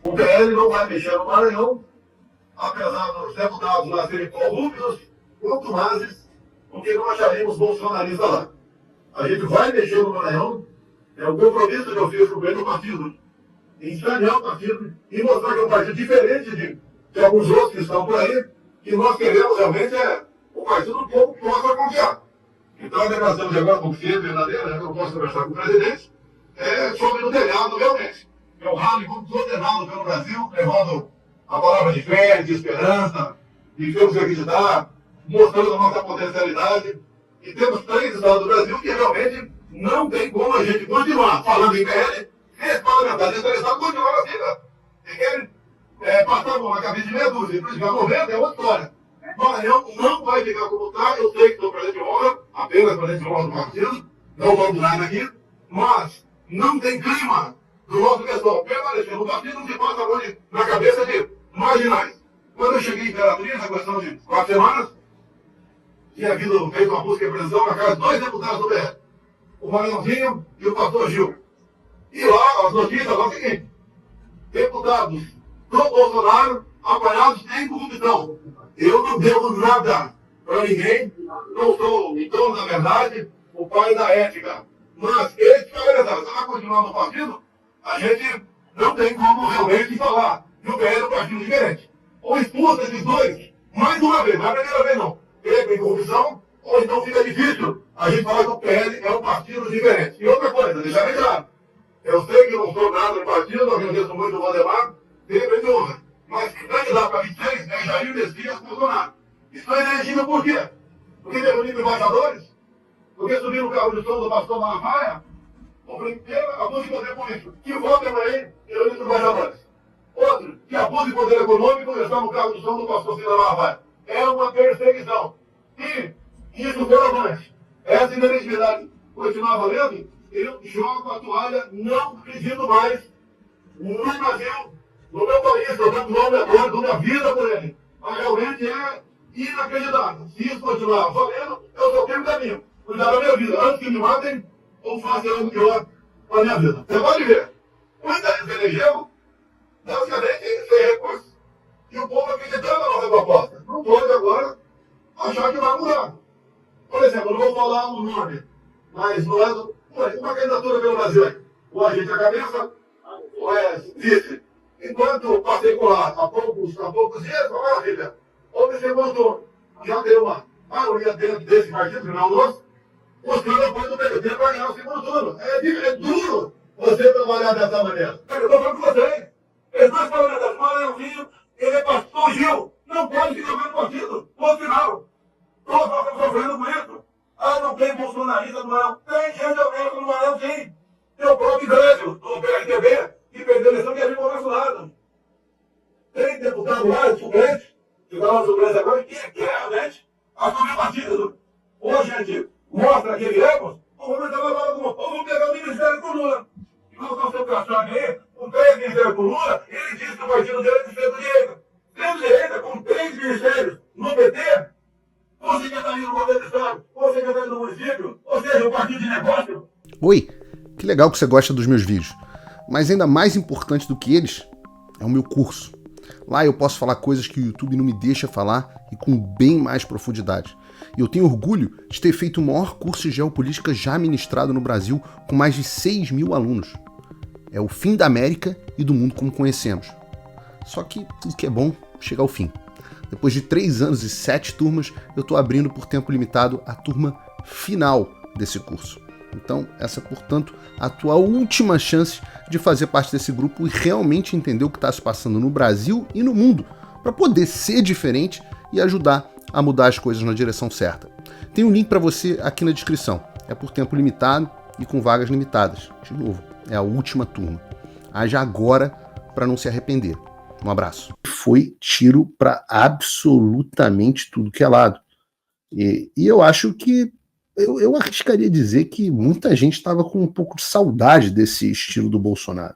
O PL não vai mexer no Maranhão, apesar dos deputados lá serem corruptos, contumazes, porque não acharemos bolsonaristas lá. A gente vai mexer no Maranhão, é um compromisso que eu fiz com o governo do partido, em escanear o partido e mostrar que é um partido diferente de alguns outros que estão por aí, que nós queremos realmente o partido do povo que possa confiar. Então a declaração de agora, porque é verdadeira, eu não posso conversar com o presidente, é sobre o telhado realmente. É o rally condenado pelo Brasil, levando a palavra de fé, de esperança, de que temos que acreditar, mostrando a nossa potencialidade. E temos 3 estados do Brasil que realmente não tem como a gente continuar falando em PL, esse parlamentar desse estado continuar na vida. E querem passar a mão na cabeça de meia dúzia e prejudicar 90 é outra história. Maranhão não vai ficar como está, eu sei que sou presidente de honra, apenas presidente de honra do partido, não vamos nada aqui, mas não tem clima do nosso pessoal permanecer no partido que passa a mão na cabeça de marginais. Quando eu cheguei em Imperatriz, a questão de 4 semanas, tinha havido feito uma busca e apreensão na casa de 2 deputados do BR, o Maranhãozinho e o pastor Gil. E lá, as notícias lá, é o seguinte: deputados do Bolsonaro apanhados em corrupção. Eu não devo nada para ninguém, não sou o dono da verdade, o pai da ética. Mas esse cara, se vai continuar no partido, a gente não tem como realmente falar que o PL é um partido diferente. Ou expulsa esses dois, mais uma vez, não é a primeira vez não, pega em corrupção, ou então fica difícil a gente falar que o PL é um partido diferente. E outra coisa, deixar bem claro, eu sei que não sou nada do partido, eu agradeço muito o Valdemar, sempre de honra. Mas candidato para 26 é Jair Messias Bolsonaro. Isso é elegível por quê? Porque reuniram embaixadores? Porque subiram o carro de som do pastor Malafaia? O primeiro, abuso de poder político. Que vota para ele, reunindo embaixadores. Outro, que abuso de poder econômico, está no carro de som do pastor Cida Malafaia. É uma perseguição. E isso foi avante. Essa inelegibilidade continuar valendo, eu jogo a toalha, não acredito mais no Brasil, no meu país, eu dou nome agora, dou minha vida por ele. Mas realmente é inacreditável. Se isso continuar valendo, eu só tenho caminho. Cuidar da minha vida, antes que me matem, ou façam algo pior para a minha vida. Você pode ver. Muita gente elegeu, basicamente, sem recursos. E o povo acreditando na nossa proposta. Não pode agora achar que vai mudar. Por exemplo, eu não vou falar o nome, mas não é uma candidatura pelo Brasil aí. Ou a gente é cabeça, ou é vice. Enquanto passei por lá há poucos dias, uma maravilha. Houve segundo turno. Já deu uma maioria dentro desse partido, que não é o nosso, buscando apoio do PDT para ganhar o segundo turno. É duro você trabalhar dessa maneira. Eu estou falando com vocês. Esses 2 parlamentares, Maranhãozinho, ele é pastor Gil. Não pode ficar no partido. Ponto final. Todos nós estamos sofrendo com isso. Ah, não tem bolsonarista no Maranhão. Tem gente honesta no Maranhão, sim. Tem o próprio Grêmio, do PRTB, que perdeu a eleição e ficou ao nosso lado. Tem deputado lá, suplente, que está na suplência agora, que quer realmente assumir o partido. Hoje a gente mostra que viemos, vamos pegar o Ministério com Lula. E quando nós estamos achando aí, com 3 ministérios com Lula, ele disse que o partido dele é de centro-direita. Centro-direita, com 3 ministérios no PT, ou secretaria no governo do Estado, ou secretaria do município, ou seja, um partido de negócio. Oi, que legal que você gosta dos meus vídeos. Mas ainda mais importante do que eles é o meu curso. Lá eu posso falar coisas que o YouTube não me deixa falar e com bem mais profundidade. E eu tenho orgulho de ter feito o maior curso de geopolítica já ministrado no Brasil, com mais de 6.000 alunos. É o fim da América e do mundo como conhecemos. Só que tudo que é bom chega ao fim. Depois de 3 anos e 7 turmas, eu estou abrindo por tempo limitado a turma final desse curso. Então, essa é, portanto, a tua última chance de fazer parte desse grupo e realmente entender o que está se passando no Brasil e no mundo, para poder ser diferente e ajudar a mudar as coisas na direção certa. Tem um link para você aqui na descrição. É por tempo limitado e com vagas limitadas. De novo, é a última turma. Haja agora para não se arrepender. Um abraço. Foi tiro para absolutamente tudo que é lado. E eu acho que eu arriscaria dizer que muita gente estava com um pouco de saudade desse estilo do Bolsonaro,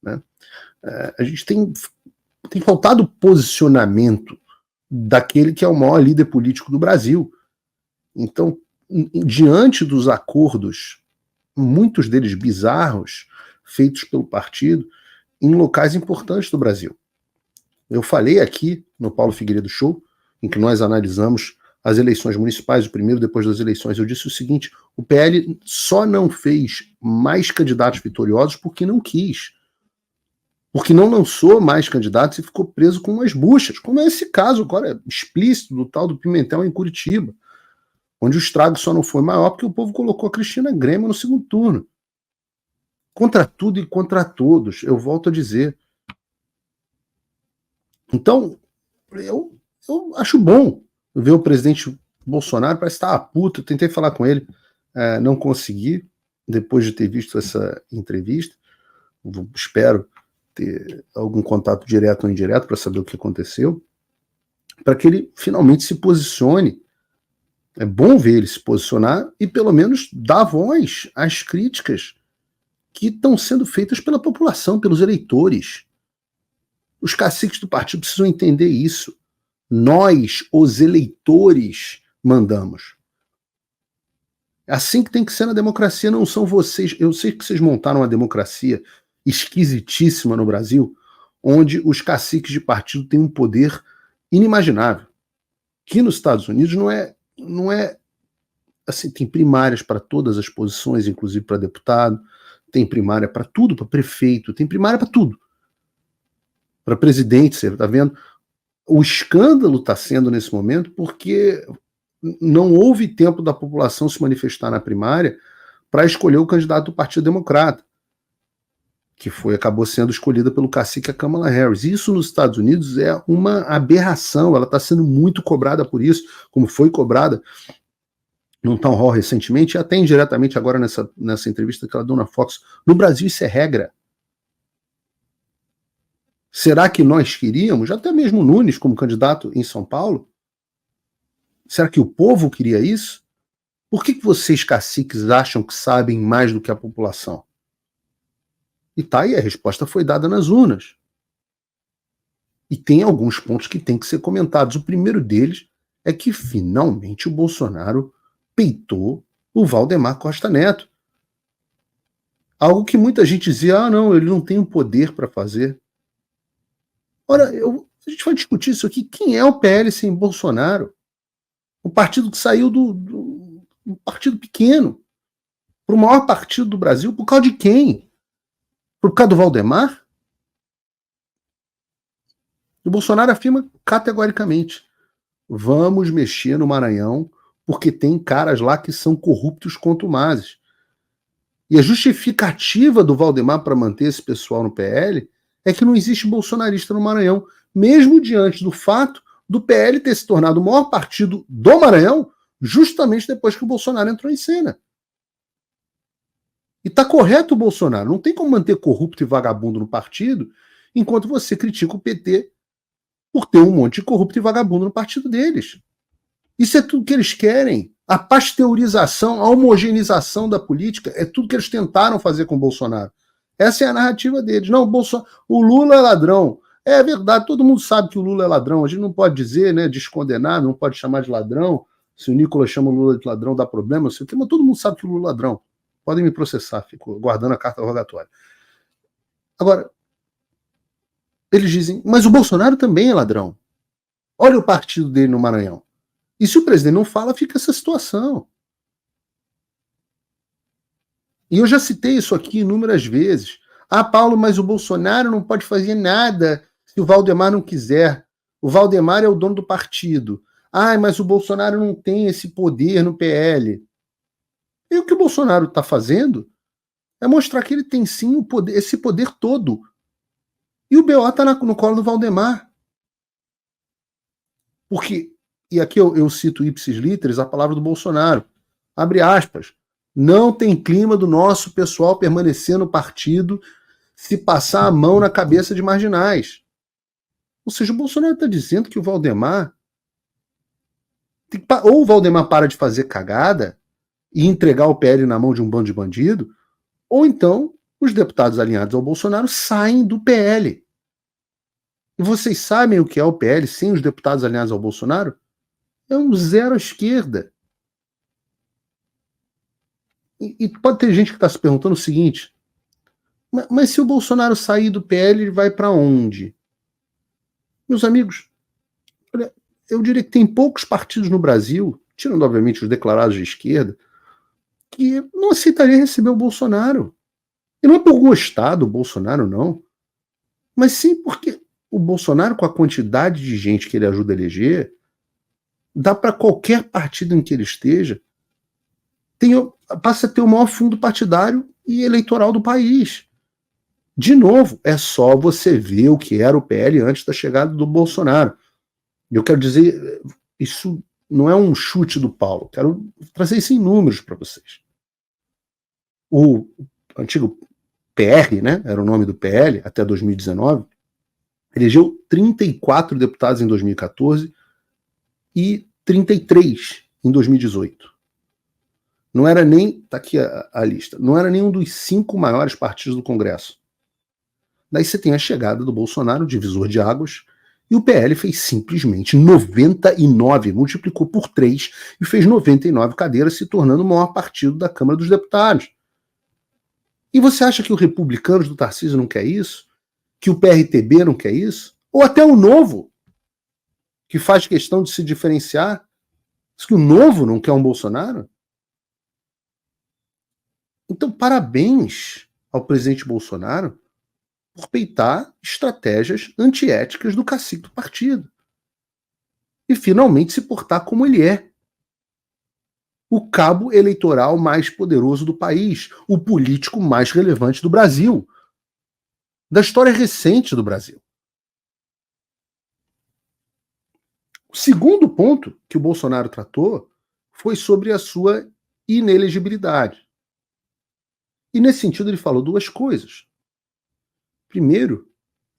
né? A gente tem faltado posicionamento daquele que é o maior líder político do Brasil. Então, diante dos acordos, muitos deles bizarros, feitos pelo partido, em locais importantes do Brasil. Eu falei aqui no Paulo Figueiredo Show, em que nós analisamos as eleições municipais, o primeiro depois das eleições, eu disse o seguinte: o PL só não fez mais candidatos vitoriosos porque não quis. Porque não lançou mais candidatos e ficou preso com umas buchas, como é esse caso agora explícito do tal do Pimentel em Curitiba, onde o estrago só não foi maior porque o povo colocou a Cristina Grêmio no segundo turno. Contra tudo e contra todos, eu volto a dizer. Então, eu acho bom ver o presidente Bolsonaro, parece estar puto. Eu tentei falar com ele, não consegui, depois de ter visto essa entrevista. Espero ter algum contato direto ou indireto para saber o que aconteceu, para que ele finalmente se posicione. É bom ver ele se posicionar e pelo menos dar voz às críticas que estão sendo feitas pela população, pelos eleitores. Os caciques do partido precisam entender isso. Nós, os eleitores, mandamos. É assim que tem que ser na democracia, não são vocês. Eu sei que vocês montaram uma democracia esquisitíssima no Brasil, onde os caciques de partido têm um poder inimaginável. Que nos Estados Unidos não é assim, tem primárias para todas as posições, inclusive para deputado, tem primária para tudo, para prefeito, tem primária para tudo. Para presidente, você está vendo? O escândalo está sendo nesse momento porque não houve tempo da população se manifestar na primária para escolher o candidato do Partido Democrata, que acabou sendo escolhida pelo cacique a Kamala Harris. Isso nos Estados Unidos é uma aberração, ela está sendo muito cobrada por isso, como foi cobrada num town hall recentemente, e até indiretamente agora nessa entrevista que ela deu na Fox. No Brasil isso é regra. Será que nós queríamos, até mesmo Nunes como candidato em São Paulo? Será que o povo queria isso? Por que vocês, caciques, acham que sabem mais do que a população? E tá aí, a resposta foi dada nas urnas. E tem alguns pontos que têm que ser comentados. O primeiro deles é que finalmente o Bolsonaro peitou o Valdemar Costa Neto. Algo que muita gente dizia, não, ele não tem o poder para fazer. Ora, a gente vai discutir isso aqui. Quem é o PL sem Bolsonaro? O partido que saiu do partido pequeno para o maior partido do Brasil, por causa de quem? Por causa do Valdemar? O Bolsonaro afirma categoricamente: vamos mexer no Maranhão porque tem caras lá que são corruptos contumazes. E a justificativa do Valdemar para manter esse pessoal no PL é que não existe bolsonarista no Maranhão, mesmo diante do fato do PL ter se tornado o maior partido do Maranhão justamente depois que o Bolsonaro entrou em cena. E está correto o Bolsonaro. Não tem como manter corrupto e vagabundo no partido enquanto você critica o PT por ter um monte de corrupto e vagabundo no partido deles. Isso é tudo que eles querem. A pasteurização, a homogeneização da política é tudo que eles tentaram fazer com o Bolsonaro. Essa é a narrativa deles. Não, o Lula é ladrão. É verdade, todo mundo sabe que o Lula é ladrão. A gente não pode dizer, né, descondenar, não pode chamar de ladrão. Se o Nicolas chama o Lula de ladrão, dá problema. Mas todo mundo sabe que o Lula é ladrão. Podem me processar, fico guardando a carta rogatória. Agora, eles dizem, mas o Bolsonaro também é ladrão. Olha o partido dele no Maranhão. E se o presidente não fala, fica essa situação. E eu já citei isso aqui inúmeras vezes. Paulo, mas o Bolsonaro não pode fazer nada se o Valdemar não quiser. O Valdemar é o dono do partido. Mas o Bolsonaro não tem esse poder no PL. E o que o Bolsonaro está fazendo é mostrar que ele tem sim o poder, esse poder todo. E o BO está no colo do Valdemar. Porque, e aqui eu cito ipsis literis a palavra do Bolsonaro, abre aspas, não tem clima do nosso pessoal permanecer no partido se passar a mão na cabeça de marginais. Ou seja, o Bolsonaro está dizendo que o Valdemar, ou o Valdemar para de fazer cagada e entregar o PL na mão de um bando de bandido, ou então os deputados alinhados ao Bolsonaro saem do PL. E vocês sabem o que é o PL sem os deputados alinhados ao Bolsonaro? É um zero à esquerda. E pode ter gente que está se perguntando o seguinte, Mas se o Bolsonaro sair do PL, ele vai para onde? Meus amigos, olha, eu diria que tem poucos partidos no Brasil, tirando obviamente os declarados de esquerda, que não aceitaria receber o Bolsonaro. E não é por gostar do Bolsonaro, não, mas sim porque o Bolsonaro, com a quantidade de gente que ele ajuda a eleger, dá para qualquer partido em que ele esteja, passa a ter o maior fundo partidário e eleitoral do país. De novo, é só você ver o que era o PL antes da chegada do Bolsonaro. Eu quero dizer, isso não é um chute do Paulo, quero trazer isso em números para vocês. O antigo PR, né, era o nome do PL, até 2019, elegeu 34 deputados em 2014 e 33 em 2018. Não era nem, tá aqui a lista, não era nem um dos 5 maiores partidos do Congresso. Daí você tem a chegada do Bolsonaro, divisor de águas, e o PL fez simplesmente 99, multiplicou por 3 e fez 99 cadeiras, se tornando o maior partido da Câmara dos Deputados. E você acha que os republicanos do Tarcísio não quer isso? Que o PRTB não quer isso? Ou até o Novo, que faz questão de se diferenciar? Diz que o Novo não quer um Bolsonaro? Então, parabéns ao presidente Bolsonaro por peitar estratégias antiéticas do cacique do partido. E finalmente se portar como ele é. O cabo eleitoral mais poderoso do país, o político mais relevante do Brasil, da história recente do Brasil. O segundo ponto que o Bolsonaro tratou foi sobre a sua inelegibilidade. E nesse sentido ele falou 2 coisas. Primeiro,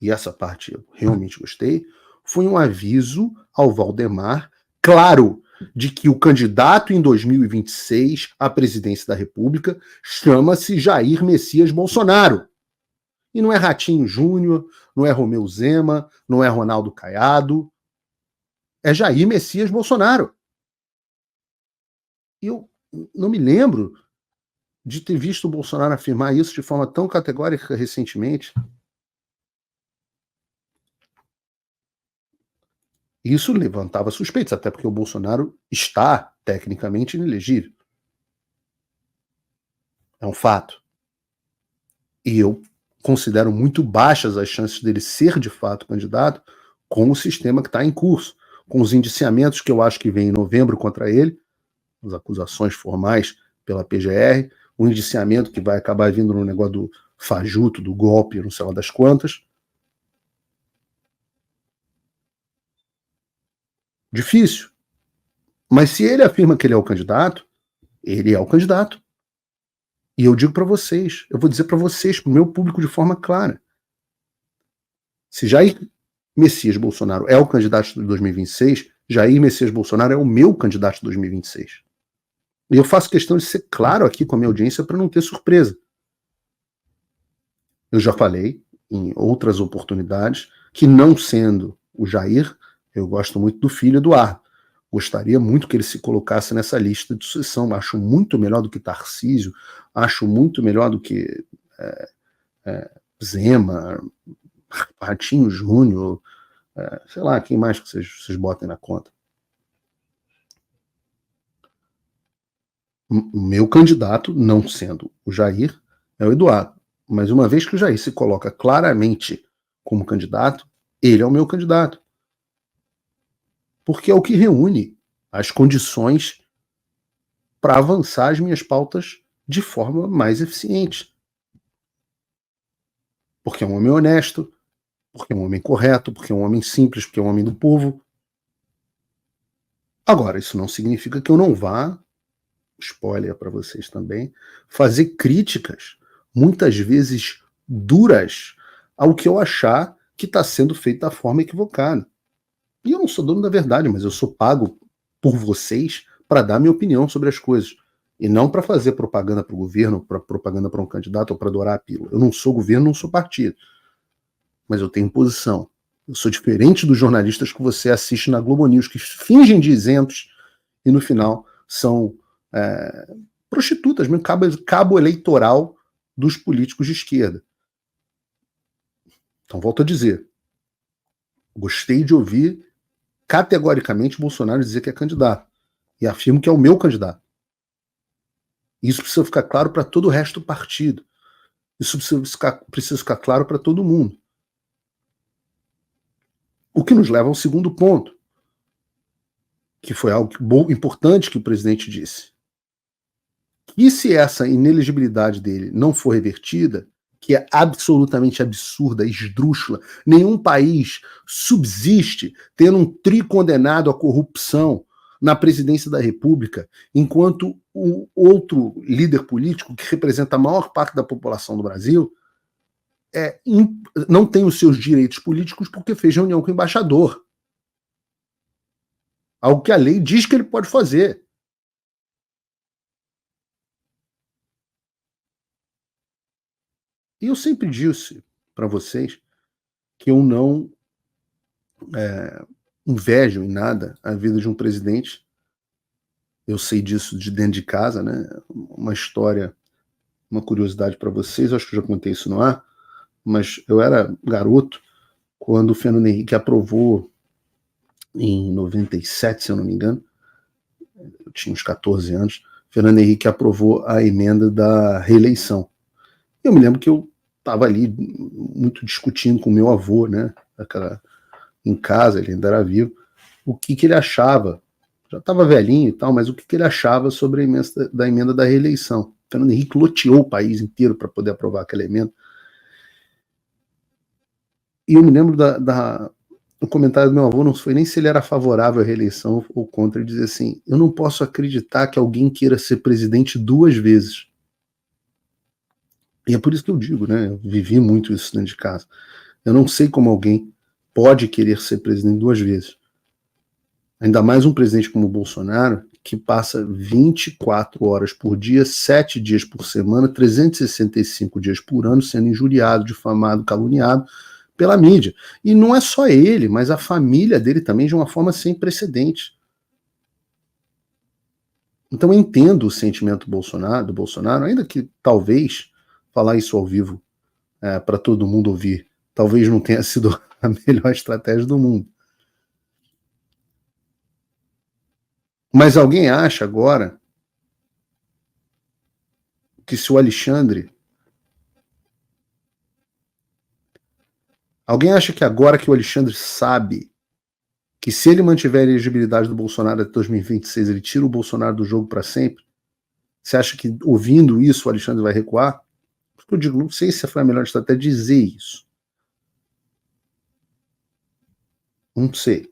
e essa parte eu realmente gostei, foi um aviso ao Valdemar, claro, de que o candidato em 2026 à presidência da República chama-se Jair Messias Bolsonaro. E não é Ratinho Júnior, não é Romeu Zema, não é Ronaldo Caiado, é Jair Messias Bolsonaro. E eu não me lembro de ter visto o Bolsonaro afirmar isso de forma tão categórica recentemente. Isso levantava suspeitas, até porque o Bolsonaro está tecnicamente inelegível. É um fato. E eu considero muito baixas as chances dele ser de fato candidato com o sistema que está em curso, com os indiciamentos que eu acho que vem em novembro contra ele, as acusações formais pela PGR, o indiciamento que vai acabar vindo no negócio do fajuto, do golpe, não sei lá das quantas. Difícil. Mas se ele afirma que ele é o candidato, ele é o candidato. E eu digo para vocês, eu vou dizer para vocês, para o meu público de forma clara. Se Jair Messias Bolsonaro é o candidato de 2026, Jair Messias Bolsonaro é o meu candidato de 2026. E eu faço questão de ser claro aqui com a minha audiência para não ter surpresa. Eu já falei em outras oportunidades que, não sendo o Jair, eu gosto muito do filho Eduardo. Gostaria muito que ele se colocasse nessa lista de sucessão. Acho muito melhor do que Tarcísio, acho muito melhor do que Zema, Ratinho Júnior, sei lá, quem mais que vocês botem na conta. O meu candidato, não sendo o Jair, é o Eduardo. Mas uma vez que o Jair se coloca claramente como candidato, ele é o meu candidato. Porque é o que reúne as condições para avançar as minhas pautas de forma mais eficiente. Porque é um homem honesto, porque é um homem correto, porque é um homem simples, porque é um homem do povo. Agora, isso não significa que eu não vá, spoiler para vocês também, fazer críticas, muitas vezes duras, ao que eu achar que está sendo feito da forma equivocada. E eu não sou dono da verdade, mas eu sou pago por vocês para dar minha opinião sobre as coisas. E não para fazer propaganda para o governo, para propaganda para um candidato ou para adorar a pílula. Eu não sou governo, não sou partido. Mas eu tenho posição. Eu sou diferente dos jornalistas que você assiste na Globo News, que fingem de isentos e no final são prostitutas, mesmo cabo eleitoral dos políticos de esquerda. Então, volto a dizer, gostei de ouvir categoricamente o Bolsonaro dizer que é candidato. E afirmo que é o meu candidato. Isso precisa ficar claro para todo o resto do partido. Isso precisa ficar claro para todo mundo. O que nos leva ao segundo ponto, que foi algo importante que o presidente disse. E se essa inelegibilidade dele não for revertida, que é absolutamente absurda, esdrúxula, nenhum país subsiste tendo um tricondenado à corrupção na presidência da República, enquanto o outro líder político, que representa a maior parte da população do Brasil, não tem os seus direitos políticos porque fez reunião com o embaixador. Algo que a lei diz que ele pode fazer. E eu sempre disse para vocês que eu não invejo em nada a vida de um presidente. Eu sei disso de dentro de casa, né? Uma história, uma curiosidade para vocês, eu acho que eu já contei isso no ar, mas eu era garoto quando o Fernando Henrique aprovou, em 97, se eu não me engano, eu tinha uns 14 anos, Fernando Henrique aprovou a emenda da reeleição. Eu me lembro que eu estava ali muito discutindo com meu avô, né, em casa, ele ainda era vivo, o que ele achava, já estava velhinho e tal, mas o que ele achava sobre a emenda da reeleição. Fernando Henrique loteou o país inteiro para poder aprovar aquela emenda. E eu me lembro do comentário do meu avô, não foi nem se ele era favorável à reeleição ou contra, ele dizia assim, eu não posso acreditar que alguém queira ser presidente 2 vezes. E é por isso que eu digo, né, eu vivi muito isso dentro de casa. Eu não sei como alguém pode querer ser presidente 2 vezes. Ainda mais um presidente como o Bolsonaro, que passa 24 horas por dia, 7 dias por semana, 365 dias por ano, sendo injuriado, difamado, caluniado pela mídia. E não é só ele, mas a família dele também, de uma forma sem precedente. Então eu entendo o sentimento do Bolsonaro, ainda que talvez falar isso ao vivo para todo mundo ouvir, talvez não tenha sido a melhor estratégia do mundo. Mas alguém acha agora que se o Alexandre... Alguém acha que agora que o Alexandre sabe que se ele mantiver a elegibilidade do Bolsonaro até 2026, ele tira o Bolsonaro do jogo para sempre? Você acha que ouvindo isso o Alexandre vai recuar? Porque eu digo, não sei se foi a melhor estratégia dizer isso. Não sei.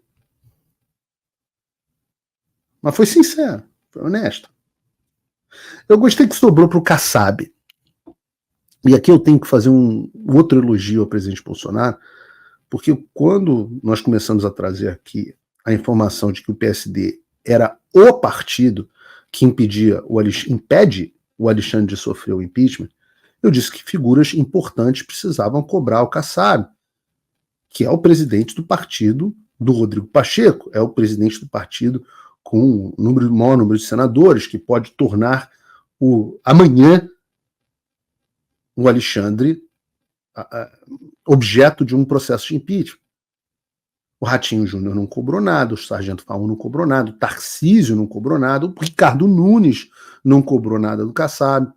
Mas foi sincero, foi honesto. Eu gostei que sobrou para o Kassab. E aqui eu tenho que fazer um outro elogio ao presidente Bolsonaro, porque quando nós começamos a trazer aqui a informação de que o PSD era o partido que impede o Alexandre de sofrer o impeachment, eu disse que figuras importantes precisavam cobrar o Kassab, que é o presidente do partido do Rodrigo Pacheco, é o presidente do partido com o maior número de senadores, que pode tornar amanhã o Alexandre objeto de um processo de impeachment. O Ratinho Júnior não cobrou nada, o Sargento Faun não cobrou nada, o Tarcísio não cobrou nada, o Ricardo Nunes não cobrou nada do Kassab.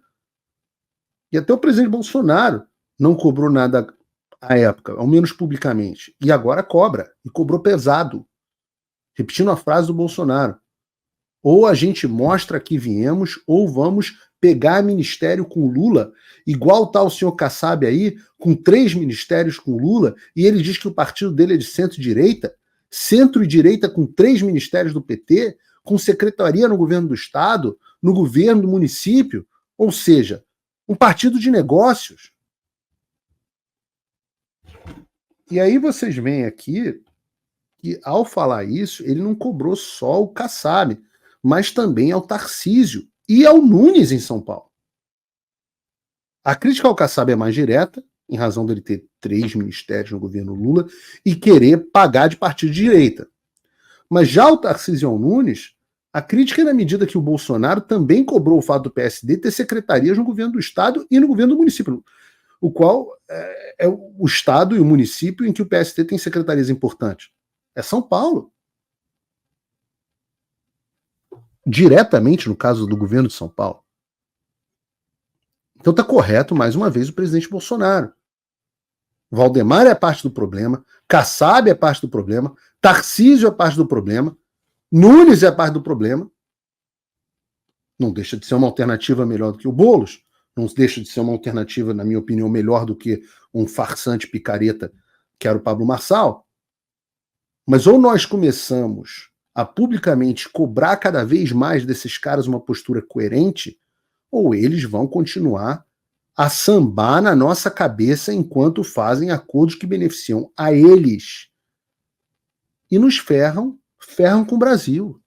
E até o presidente Bolsonaro não cobrou nada à época, ao menos publicamente. E agora cobra, e cobrou pesado. Repetindo a frase do Bolsonaro. Ou a gente mostra que viemos, ou vamos pegar ministério com Lula, igual tá o senhor Kassab aí, com 3 ministérios com Lula, e ele diz que o partido dele é de centro-direita, centro-direita com 3 ministérios do PT, com secretaria no governo do Estado, no governo do município, ou seja, um partido de negócios. E aí vocês veem aqui que, ao falar isso, ele não cobrou só o Kassab, mas também ao Tarcísio e ao Nunes em São Paulo. A crítica ao Kassab é mais direta, em razão dele ter 3 ministérios no governo Lula e querer pagar de partido de direita. Mas já o Tarcísio e ao Nunes, a crítica é na medida que o Bolsonaro também cobrou o fato do PSD ter secretarias no governo do Estado e no governo do município. o qual é o estado e o município em que o PST tem secretarias importantes. É São Paulo. Diretamente no caso do governo de São Paulo. Então está correto, mais uma vez, o presidente Bolsonaro. Valdemar é parte do problema, Kassab é parte do problema, Tarcísio é parte do problema, Nunes é parte do problema. Não deixa de ser uma alternativa melhor do que o Boulos, não deixa de ser uma alternativa, na minha opinião, melhor do que um farsante picareta que era o Pablo Marçal. Mas ou nós começamos a publicamente cobrar cada vez mais desses caras uma postura coerente, ou eles vão continuar a sambar na nossa cabeça enquanto fazem acordos que beneficiam a eles. E nos ferram com o Brasil.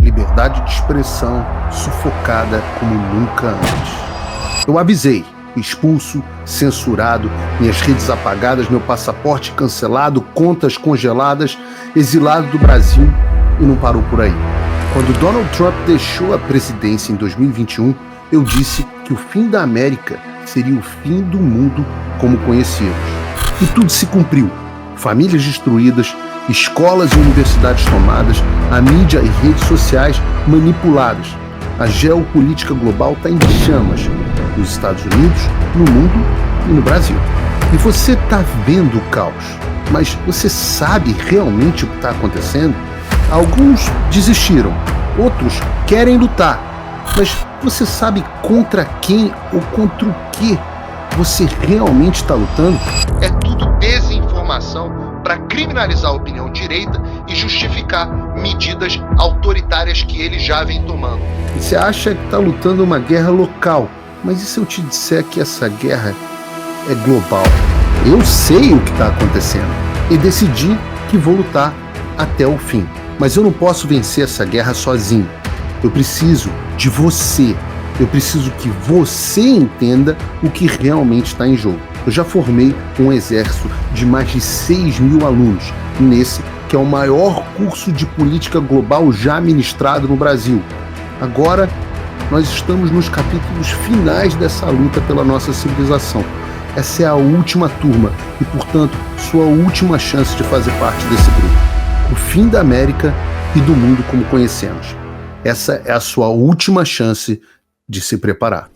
Liberdade de expressão sufocada como nunca antes. Eu avisei, expulso, censurado, minhas redes apagadas, meu passaporte cancelado, contas congeladas, exilado do Brasil, e não parou por aí. Quando Donald Trump deixou a presidência em 2021, eu disse que o fim da América seria o fim do mundo como conhecíamos. E tudo se cumpriu. Famílias destruídas, escolas e universidades tomadas, a mídia e redes sociais manipuladas. A geopolítica global está em chamas, nos Estados Unidos, no mundo e no Brasil. E você está vendo o caos, mas você sabe realmente o que está acontecendo? Alguns desistiram, outros querem lutar, mas você sabe contra quem ou contra o que você realmente está lutando? É tudo desinformação para criminalizar a opinião direita e justificar medidas autoritárias que ele já vem tomando. Você acha que está lutando uma guerra local, mas e se eu te disser que essa guerra é global? Eu sei o que está acontecendo e decidi que vou lutar até o fim. Mas eu não posso vencer essa guerra sozinho. Eu preciso de você. Eu preciso que você entenda o que realmente está em jogo. Eu já formei um exército de mais de 6.000 alunos, nesse que é o maior curso de política global já ministrado no Brasil. Agora, nós estamos nos capítulos finais dessa luta pela nossa civilização. Essa é a última turma e, portanto, sua última chance de fazer parte desse grupo. O fim da América e do mundo como conhecemos. Essa é a sua última chance de se preparar.